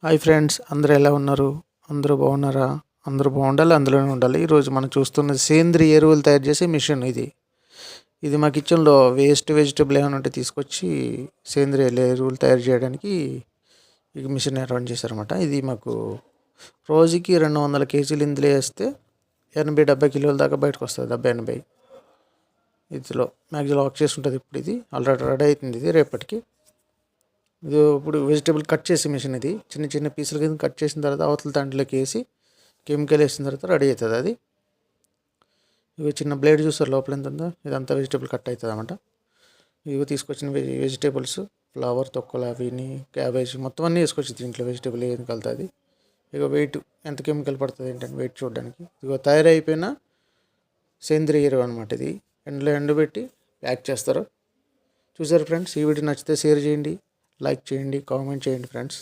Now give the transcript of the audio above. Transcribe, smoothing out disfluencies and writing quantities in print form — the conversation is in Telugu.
హాయ్ ఫ్రెండ్స్, అందరూ ఎలా ఉన్నారు? అందరూ బాగున్నారా? అందరూ బాగుండాలి, అందులోనే ఉండాలి. ఈరోజు మనం చూస్తున్నది సేంద్రియ ఎరువులు తయారు చేసే మిషన్. ఇది మా కిచెన్లో వేస్ట్ వెజిటబుల్ ఏమైనా ఉంటే తీసుకొచ్చి సేంద్రియ ఎరువులు తయారు చేయడానికి ఈ మిషన్ అరేంజ్ చేశారన్నమాట. ఇది మాకు రోజుకి 200 కేజీలు ఇందులో వేస్తే 80-70 కిలోల దాకా బయటకు వస్తుంది. 70-80 ఇందులో మ్యాక్సిమం వర్క్ చేసి ఉంటుంది. ఇప్పుడు ఇది ఆల్రెడీ రెడీ అవుతుంది. ఇది రేపటికి ఇది ఇప్పుడు వెజిటేబుల్ కట్ చేసే మిషన్. ఇది చిన్న చిన్న పీసుల కింద కట్ చేసిన తర్వాత అవతల దాంట్లోకి వేసి కెమికల్ వేసిన తర్వాత రెడీ అవుతుంది. అది ఇవి చిన్న బ్లేడ్ చూస్తారు లోపల ఎంత ఉందో, ఇదంతా వెజిటేబుల్ కట్ అవుతుంది అన్నమాట. ఇవి తీసుకొచ్చిన వెజిటేబుల్స్, ఫ్లవర్ తొక్కలు, అవిని క్యాబేజ్ మొత్తం అన్నీ వేసుకొచ్చి దీంట్లో వెజిటేబుల్ ఏది కలుతుంది. ఇక వెయిట్ ఎంత కెమికల్ పడుతుంది ఏంటంటే వెయిట్ చూడడానికి. ఇక తయారైపోయిన సేంద్రియ ఎరువు అనమాట. ఇది ఎండలో ఎండబెట్టి ప్యాక్ చేస్తారు. చూసారు ఫ్రెండ్స్, ఈ వీడియో నచ్చితే షేర్ చేయండి, లైక్ చేయండి, కామెంట్ చేయండి ఫ్రెండ్స్.